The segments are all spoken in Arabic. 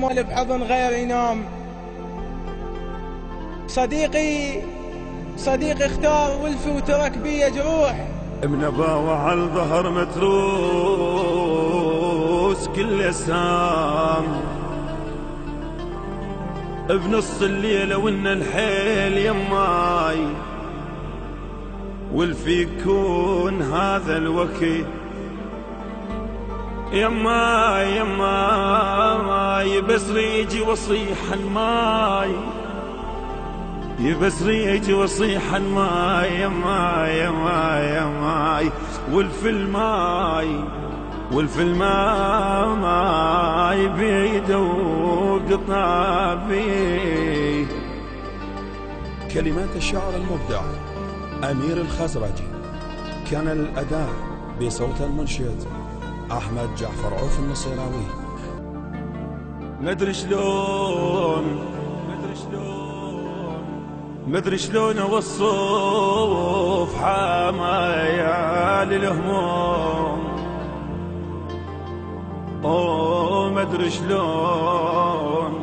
يحمل بحضن غير ينام. صديقي اختار ولفي وترك بي جروح. منباوع على الظهر متروس كل اسام، بنص الليل وإن الحيل يماي، والفي يكون هذا الوكي يماي يماي، بس ريجي وصيحا ماي، بس ريجي وصيحا ماي يماي يماي يماي، والفي الماي ماي بيده وقطع بيه. كلمات الشاعر المبدع أمير الخزرجي، كان الأداء بصوت المنشد أحمد جعفر عوف النصيراوي. مدري شلون اوصف حمايا للهموم، مدري شلون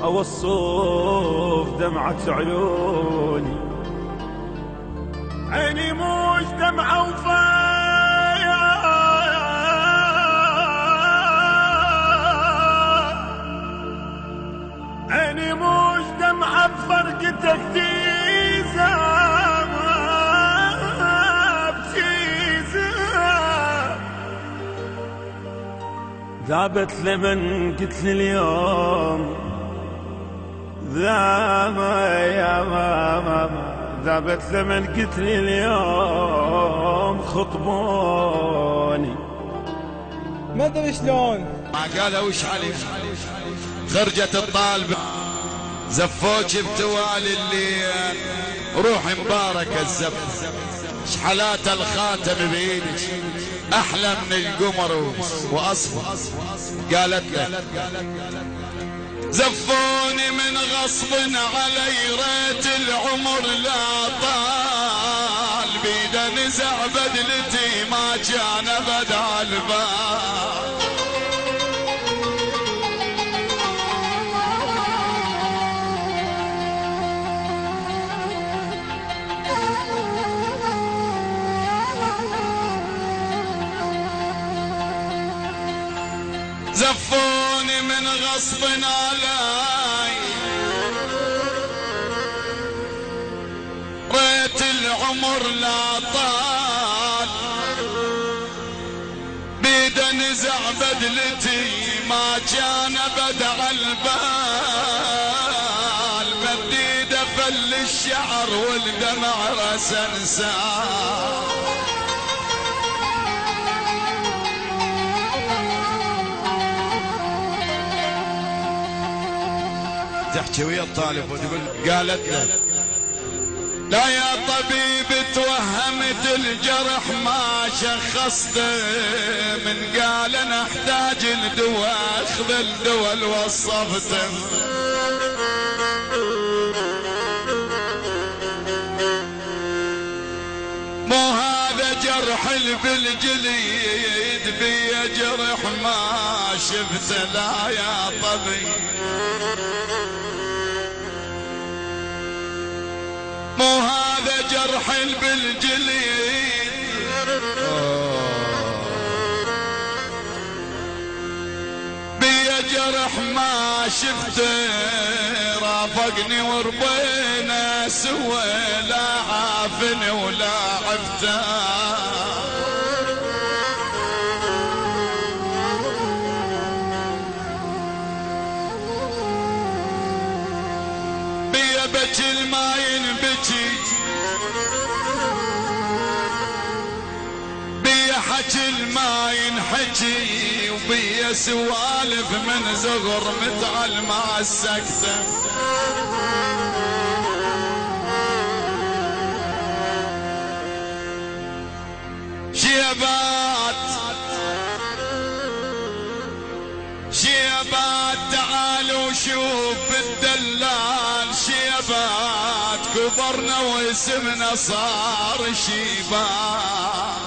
اوصف دمعة عيوني، عيني موج دمعة وفايا، عيني موج دمعة بفرقتك ذابت لمن قلت لي اليوم، ذابت لمن قلت لي اليوم خطبوني. ما ادري شلون ما قالوا وش علي خرجت الطالبة زفوك بتوالي الليل، روحي مبارك الزف شحلات الخاتم بيدك احلى من القمر واصفر. قالت له زفوني من غصب علي، ريت العمر لا طال، بيده نزع بدلتي ما كان بدع البال. زفوني من غصب علي، ريت العمر لا طال، بيده نزع بدلتي ما كان بدع البال، بديده فل الشعر والدمع رسنسان. تحكي ويا الطالب وتقول قالت له لا يا طبيب توهمت الجرح ما شخصته، من قال انا احتاج الدواء اخذ الدواء اللي وصفته. مو هذا جرح بالجليد بي جرح ما شفته، لا يا طبيب مو هذا جرح بالجليد، بي جرح ما شفته، رافقني وربينا سوى لا عافني ولا عفته. بكي الماين بكي بي حكي الماين حكي، وبي سوالف من زغر متعل مع السكتة. شيبات تعالوا شوف بالدلال، شيبات كبرنا واسمنا صار شيبات.